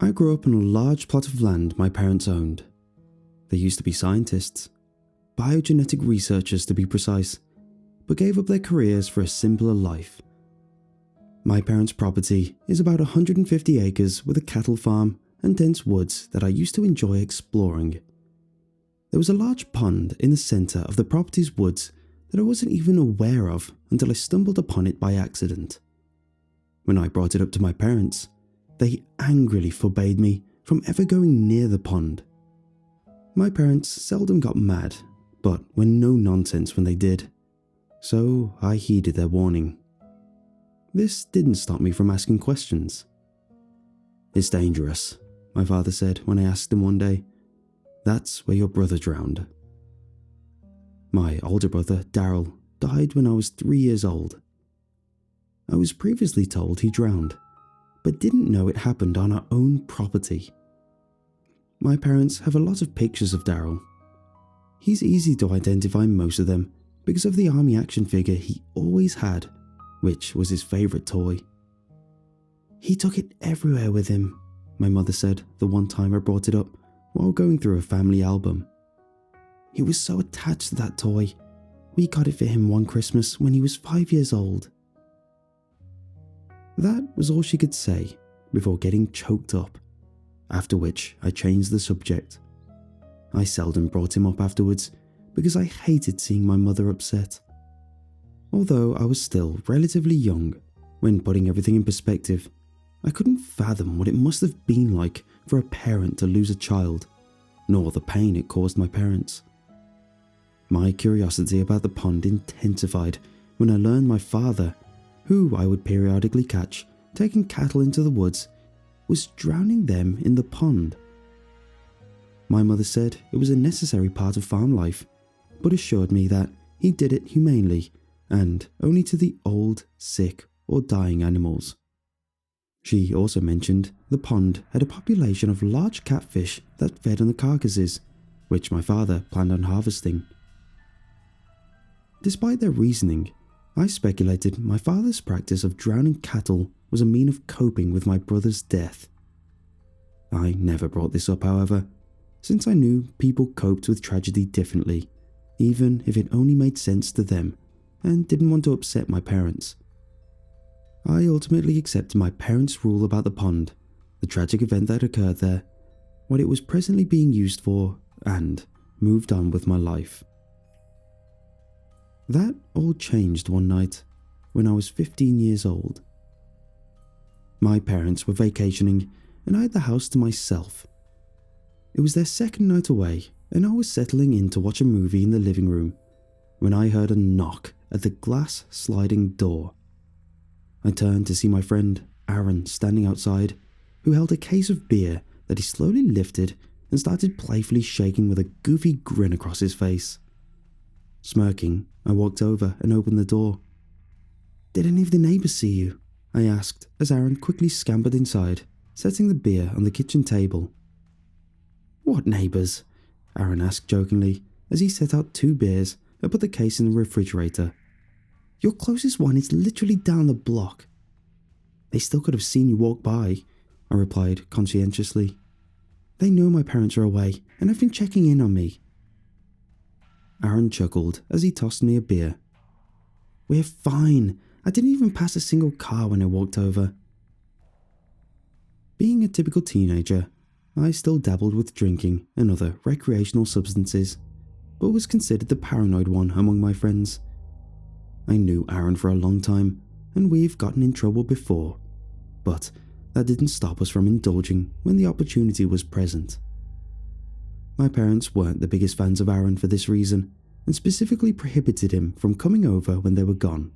I grew up on a large plot of land my parents owned. They used to be scientists, biogenetic researchers to be precise, but gave up their careers for a simpler life. My parents' property is about 150 acres with a cattle farm and dense woods that I used to enjoy exploring. There was a large pond in the centre of the property's woods that I wasn't even aware of until I stumbled upon it by accident. When I brought it up to my parents, they angrily forbade me from ever going near the pond. My parents seldom got mad, but were no nonsense when they did, so I heeded their warning. This didn't stop me from asking questions. "It's dangerous," my father said when I asked him one day. "That's where your brother drowned." My older brother, Daryl, died when I was 3 years old. I was previously told he drowned, but didn't know it happened on our own property. My parents have a lot of pictures of Daryl. He's easy to identify most of them because of the army action figure he always had, which was his favourite toy. "He took it everywhere with him," my mother said the one time I brought it up while going through a family album. "He was so attached to that toy. We got it for him one Christmas when he was 5 years old." That was all she could say before getting choked up, after which I changed the subject. I seldom brought him up afterwards because I hated seeing my mother upset. Although I was still relatively young, when putting everything in perspective, I couldn't fathom what it must have been like for a parent to lose a child, nor the pain it caused my parents. My curiosity about the pond intensified when I learned my father, who I would periodically catch taking cattle into the woods, was drowning them in the pond. My mother said it was a necessary part of farm life, but assured me that he did it humanely and only to the old, sick, or dying animals. She also mentioned the pond had a population of large catfish that fed on the carcasses, which my father planned on harvesting. Despite their reasoning, I speculated my father's practice of drowning cattle was a mean of coping with my brother's death. I never brought this up, however, since I knew people coped with tragedy differently, even if it only made sense to them, and didn't want to upset my parents. I ultimately accepted my parents' rule about the pond, the tragic event that occurred there, what it was presently being used for, and moved on with my life. That all changed one night when I was 15 years old. My parents were vacationing and I had the house to myself. It was their second night away and I was settling in to watch a movie in the living room when I heard a knock at the glass sliding door. I turned to see my friend Aaron standing outside, who held a case of beer that he slowly lifted and started playfully shaking with a goofy grin across his face. Smirking, I walked over and opened the door. "Did any of the neighbours see you?" I asked as Aaron quickly scampered inside, setting the beer on the kitchen table. "What neighbours?" Aaron asked jokingly as he set out 2 beers and put the case in the refrigerator. "Your closest one is literally down the block." "They still could have seen you walk by," I replied conscientiously. "They know my parents are away and have been checking in on me." Aaron chuckled as he tossed me a beer. "We're fine. I didn't even pass a single car when I walked over." Being a typical teenager, I still dabbled with drinking and other recreational substances, but was considered the paranoid one among my friends. I knew Aaron for a long time, and we've gotten in trouble before, but that didn't stop us from indulging when the opportunity was present. My parents weren't the biggest fans of Aaron for this reason, and specifically prohibited him from coming over when they were gone.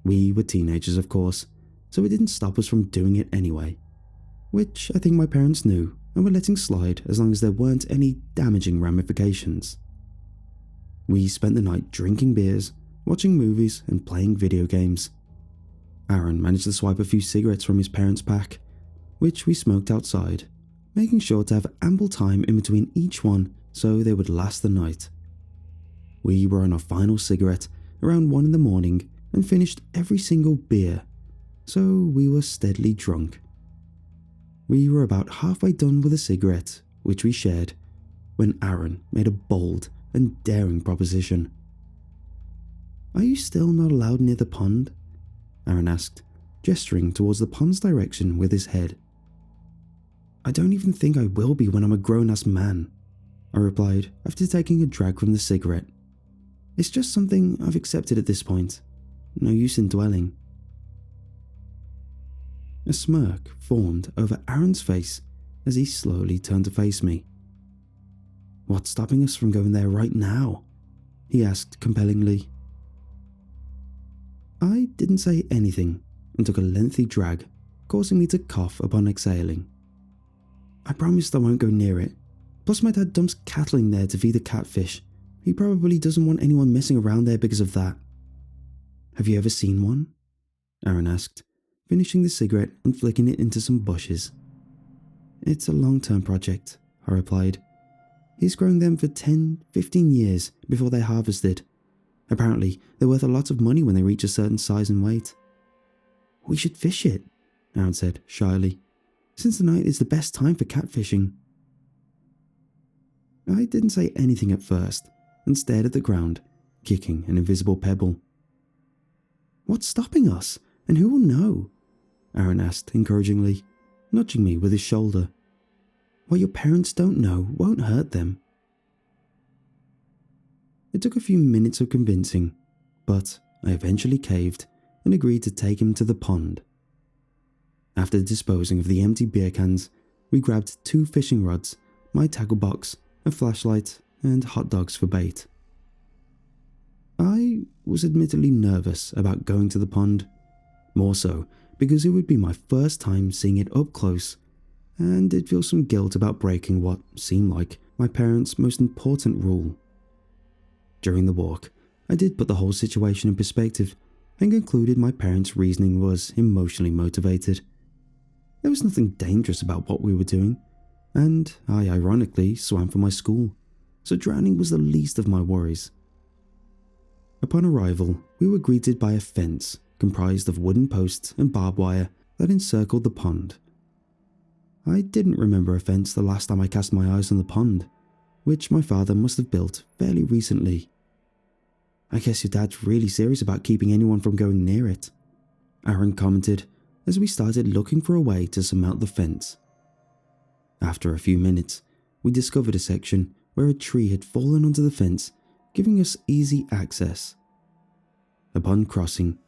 We were teenagers, of course, so it didn't stop us from doing it anyway, which I think my parents knew and were letting slide as long as there weren't any damaging ramifications. We spent the night drinking beers, watching movies, and playing video games. Aaron managed to swipe a few cigarettes from his parents' pack, which we smoked outside, making sure to have ample time in between each one so they would last the night. We were on our final cigarette around 1 in the morning and finished every single beer, so we were steadily drunk. We were about halfway done with a cigarette, which we shared, when Aaron made a bold and daring proposition. "Are you still not allowed near the pond?" Aaron asked, gesturing towards the pond's direction with his head. "I don't even think I will be when I'm a grown-ass man," I replied after taking a drag from the cigarette. "It's just something I've accepted at this point. No use in dwelling." A smirk formed over Aaron's face as he slowly turned to face me. "What's stopping us from going there right now?" he asked compellingly. I didn't say anything and took a lengthy drag, causing me to cough upon exhaling. "I promised I won't go near it. Plus my dad dumps cattle in there to feed the catfish. He probably doesn't want anyone messing around there because of that." "Have you ever seen one?" Aaron asked, finishing the cigarette and flicking it into some bushes. "It's a long-term project," I replied. "He's growing them for 10-15 years before they're harvested. Apparently, they're worth a lot of money when they reach a certain size and weight." "We should fish it," Aaron said shyly, "since the night is the best time for catfishing." I didn't say anything at first and stared at the ground, kicking an invisible pebble. "What's stopping us, and who will know?" Aaron asked encouragingly, nudging me with his shoulder. "What your parents don't know won't hurt them." It took a few minutes of convincing, but I eventually caved and agreed to take him to the pond. After disposing of the empty beer cans, we grabbed 2 fishing rods, my tackle box, a flashlight, and hot dogs for bait. I was admittedly nervous about going to the pond, more so because it would be my first time seeing it up close, and did feel some guilt about breaking what seemed like my parents' most important rule. During the walk, I did put the whole situation in perspective and concluded my parents' reasoning was emotionally motivated. There was nothing dangerous about what we were doing, and I ironically swam for my school, so drowning was the least of my worries. Upon arrival, we were greeted by a fence comprised of wooden posts and barbed wire that encircled the pond. I didn't remember a fence the last time I cast my eyes on the pond, which my father must have built fairly recently. "I guess your dad's really serious about keeping anyone from going near it," Aaron commented as we started looking for a way to surmount the fence. After a few minutes, we discovered a section where a tree had fallen onto the fence, giving us easy access. Upon crossing,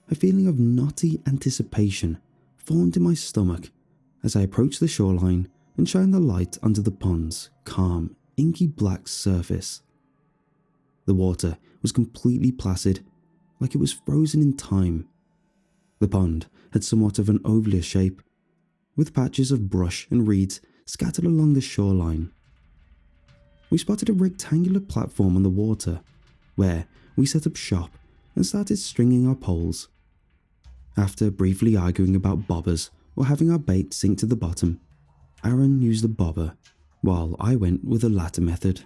a feeling of knotty anticipation formed in my stomach as I approached the shoreline and shined the light onto the pond's calm, inky black surface. The water was completely placid, like it was frozen in time. The pond had somewhat of an oval shape, with patches of brush and reeds scattered along the shoreline. We spotted a rectangular platform on the water, where we set up shop and started stringing our poles. After briefly arguing about bobbers or having our bait sink to the bottom, Aaron used a bobber, while I went with the latter method.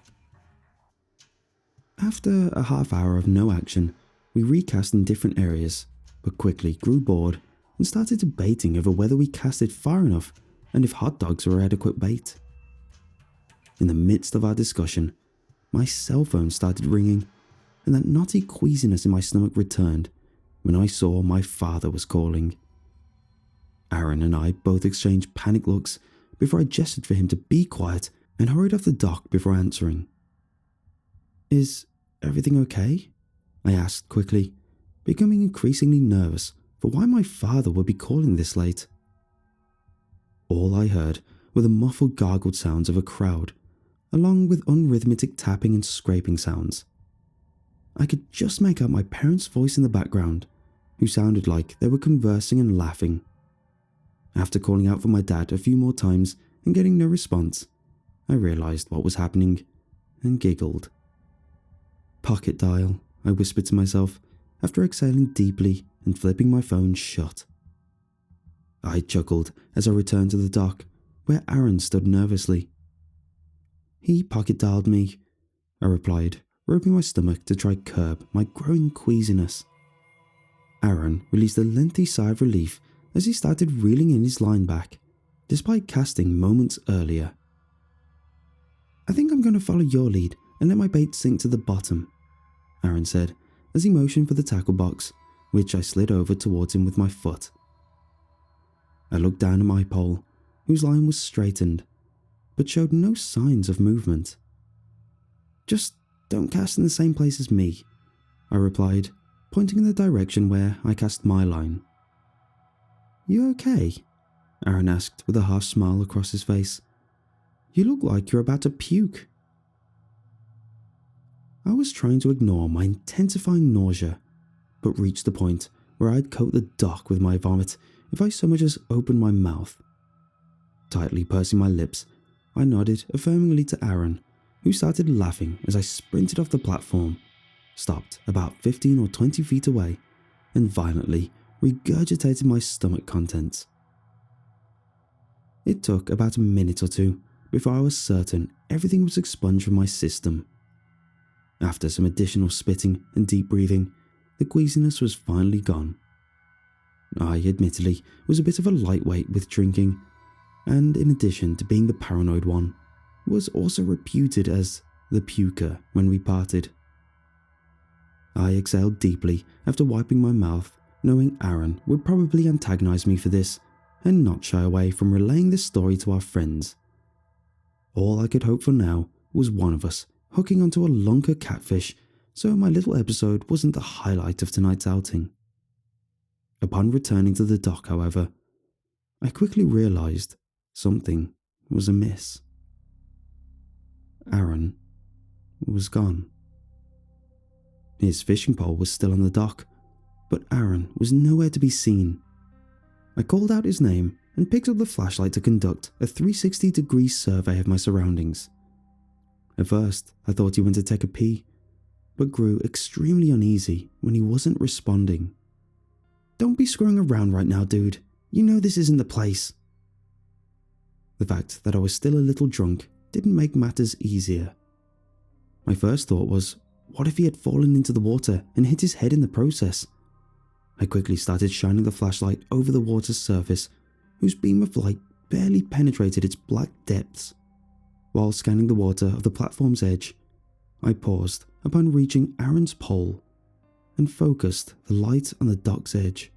After a half hour of no action, we recast in different areas, but quickly grew bored and started debating over whether we casted far enough and if hot dogs were adequate bait. In the midst of our discussion, my cell phone started ringing, and that knotty queasiness in my stomach returned when I saw my father was calling. Aaron and I both exchanged panic looks before I gestured for him to be quiet and hurried off the dock before answering. "Is everything okay?" I asked quickly, becoming increasingly nervous for why my father would be calling this late. All I heard were the muffled gargled sounds of a crowd, along with unrhythmic tapping and scraping sounds. I could just make out my parents' voice in the background, who sounded like they were conversing and laughing. After calling out for my dad a few more times and getting no response, I realized what was happening and giggled. "Pocket dial," I whispered to myself after exhaling deeply and flipping my phone shut. I chuckled as I returned to the dock, where Aaron stood nervously. "He pocket dialed me," I replied, rubbing my stomach to try curb my growing queasiness. Aaron released a lengthy sigh of relief as he started reeling in his line back, despite casting moments earlier. "I think I'm going to follow your lead and let my bait sink to the bottom," Aaron said as he motioned for the tackle box, which I slid over towards him with my foot. I looked down at my pole, whose line was straightened, but showed no signs of movement. "Just don't cast in the same place as me," I replied, pointing in the direction where I cast my line. "You okay?" Aaron asked with a half smile across his face. "You look like you're about to puke." I was trying to ignore my intensifying nausea, but reached the point where I'd coat the dock with my vomit if I so much as opened my mouth. Tightly pursing my lips, I nodded affirmingly to Aaron, who started laughing as I sprinted off the platform, stopped about 15 or 20 feet away, and violently regurgitated my stomach contents. It took about a minute or two before I was certain everything was expunged from my system. After some additional spitting and deep breathing, the queasiness was finally gone. I admittedly was a bit of a lightweight with drinking, and in addition to being the paranoid one, was also reputed as the puker when we parted. I exhaled deeply after wiping my mouth, knowing Aaron would probably antagonize me for this and not shy away from relaying this story to our friends. All I could hope for now was one of us hooking onto a lunker catfish, so my little episode wasn't the highlight of tonight's outing. Upon returning to the dock, however, I quickly realized something was amiss. Aaron was gone. His fishing pole was still on the dock, but Aaron was nowhere to be seen. I called out his name and picked up the flashlight to conduct a 360-degree survey of my surroundings. At first, I thought he went to take a pee, but grew extremely uneasy when he wasn't responding. "Don't be screwing around right now, dude. You know this isn't the place." The fact that I was still a little drunk didn't make matters easier. My first thought was, what if he had fallen into the water and hit his head in the process? I quickly started shining the flashlight over the water's surface, whose beam of light barely penetrated its black depths. While scanning the water of the platform's edge, I paused upon reaching Aaron's pole and focused the light on the dock's edge.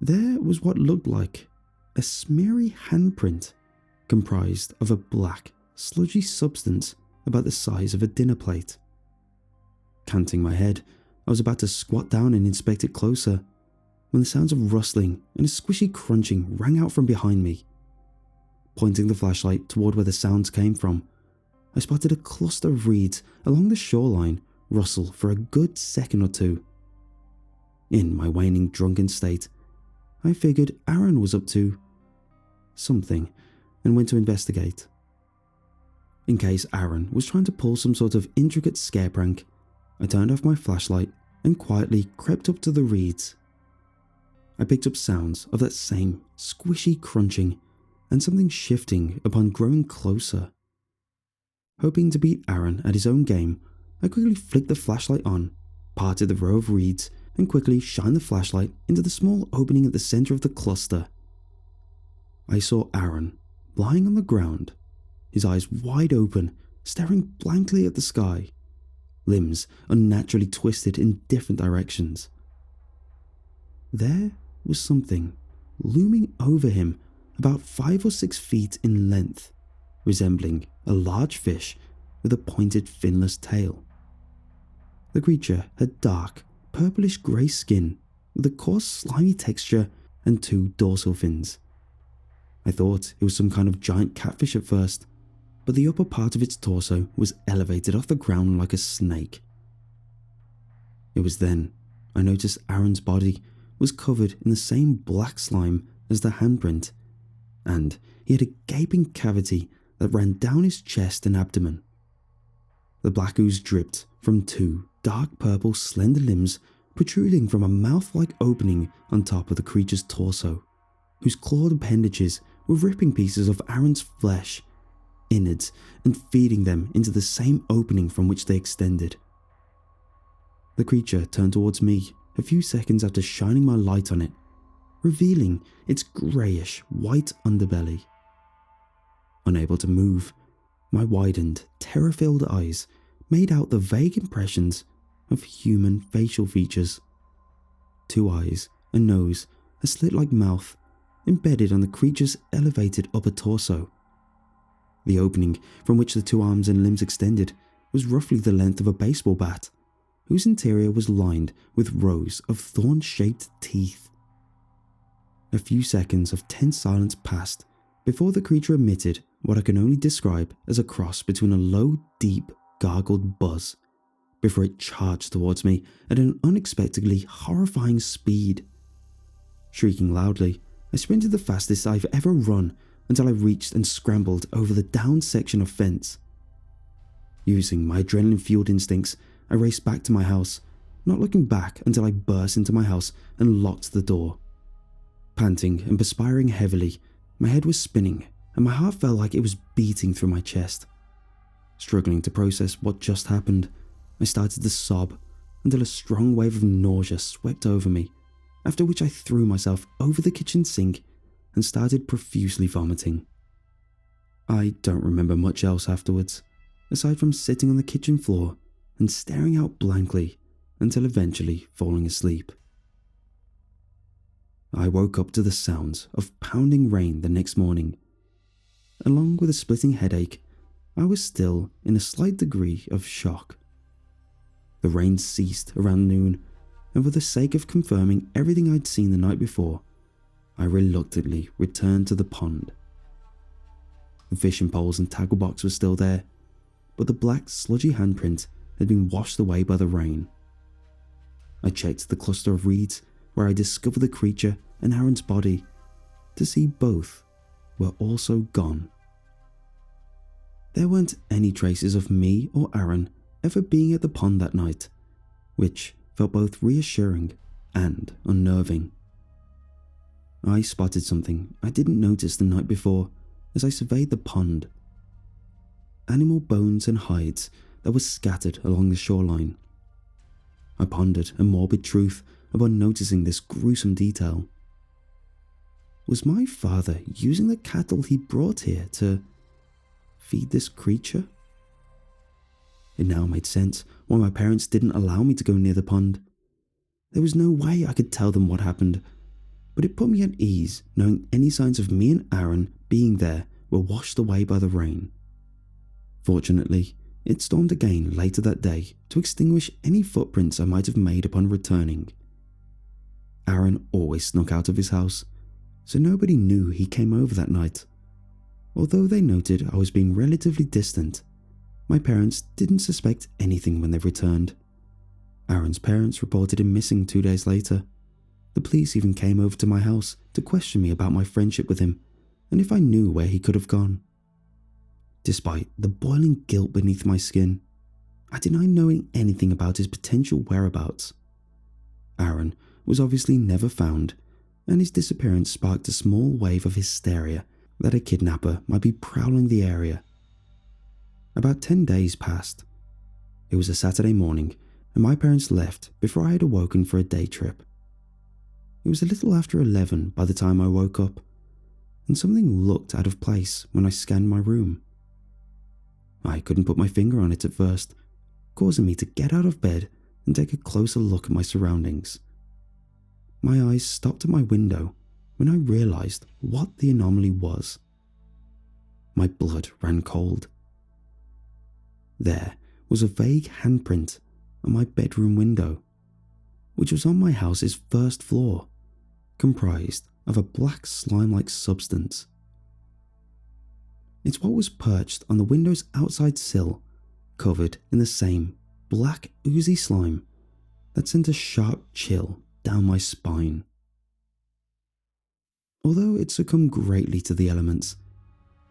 There was what looked like a smeary handprint comprised of a black, sludgy substance about the size of a dinner plate. Canting my head, I was about to squat down and inspect it closer when the sounds of rustling and a squishy crunching rang out from behind me. Pointing the flashlight toward where the sounds came from, I spotted a cluster of reeds along the shoreline rustle for a good second or two. In my waning drunken state, I figured Aaron was up to something and went to investigate. In case Aaron was trying to pull some sort of intricate scare prank, I turned off my flashlight and quietly crept up to the reeds. I picked up sounds of that same squishy crunching and something shifting upon growing closer. Hoping to beat Aaron at his own game, I quickly flicked the flashlight on, parted the row of reeds, and quickly shined the flashlight into the small opening at the center of the cluster. I saw Aaron lying on the ground, his eyes wide open, staring blankly at the sky, limbs unnaturally twisted in different directions. There was something looming over him about 5 or 6 feet in length, resembling a large fish with a pointed finless tail. The creature had dark, purplish grey skin with a coarse slimy texture and 2 dorsal fins. I thought it was some kind of giant catfish at first, but the upper part of its torso was elevated off the ground like a snake. It was then I noticed Aaron's body was covered in the same black slime as the handprint, and he had a gaping cavity that ran down his chest and abdomen. The black ooze dripped from 2 dark purple slender limbs protruding from a mouth-like opening on top of the creature's torso, whose clawed appendages were ripping pieces of Aaron's flesh, innards, and feeding them into the same opening from which they extended. The creature turned towards me a few seconds after shining my light on it, revealing its greyish white underbelly. Unable to move, my widened, terror-filled eyes made out the vague impressions of human facial features. 2 eyes, a nose, a slit-like mouth, embedded on the creature's elevated upper torso. The opening from which the 2 arms and limbs extended was roughly the length of a baseball bat, whose interior was lined with rows of thorn-shaped teeth. A few seconds of tense silence passed before the creature emitted what I can only describe as a cross between a low, deep, gargled buzz, before it charged towards me at an unexpectedly horrifying speed. Shrieking loudly, I sprinted the fastest I've ever run until I reached and scrambled over the down section of fence. Using my adrenaline-fueled instincts, I raced back to my house, not looking back until I burst into my house and locked the door. Panting and perspiring heavily, my head was spinning and my heart felt like it was beating through my chest. Struggling to process what just happened, I started to sob until a strong wave of nausea swept over me, after which I threw myself over the kitchen sink and started profusely vomiting. I don't remember much else afterwards, aside from sitting on the kitchen floor and staring out blankly until eventually falling asleep. I woke up to the sounds of pounding rain the next morning. Along with a splitting headache, I was still in a slight degree of shock. The rain ceased around noon, and for the sake of confirming everything I'd seen the night before, I reluctantly returned to the pond. The fishing poles and tackle box were still there, but the black sludgy handprint had been washed away by the rain. I checked the cluster of reeds where I discovered the creature and Aaron's body to see both were also gone. There weren't any traces of me or Aaron ever being at the pond that night, which felt both reassuring and unnerving. I spotted something I didn't notice the night before as I surveyed the pond. Animal bones and hides that were scattered along the shoreline. I pondered a morbid truth upon noticing this gruesome detail. Was my father using the cattle he brought here to feed this creature? It now made sense why my parents didn't allow me to go near the pond. There was no way I could tell them what happened, but it put me at ease knowing any signs of me and Aaron being there were washed away by the rain. Fortunately, it stormed again later that day to extinguish any footprints I might have made upon returning. Aaron always snuck out of his house, so nobody knew he came over that night. Although they noted I was being relatively distant, my parents didn't suspect anything when they returned. Aaron's parents reported him missing 2 days later. The police even came over to my house to question me about my friendship with him and if I knew where he could have gone. Despite the boiling guilt beneath my skin, I denied knowing anything about his potential whereabouts. Aaron was obviously never found, and his disappearance sparked a small wave of hysteria that a kidnapper might be prowling the area. About 10 days passed. It was a Saturday morning, and my parents left before I had awoken for a day trip. It was a little after 11 by the time I woke up, and something looked out of place when I scanned my room. I couldn't put my finger on it at first, causing me to get out of bed and take a closer look at my surroundings. My eyes stopped at my window when I realized what the anomaly was. My blood ran cold. There was a vague handprint on my bedroom window, which was on my house's first floor, comprised of a black slime-like substance. It's what was perched on the window's outside sill, covered in the same black oozy slime that sent a sharp chill down my spine. Although it succumbed greatly to the elements,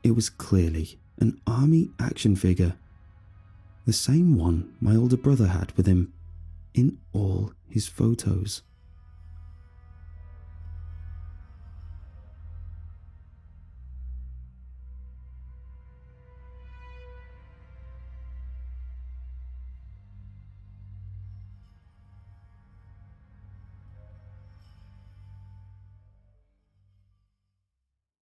it was clearly an army action figure, the same one my older brother had with him in all his photos.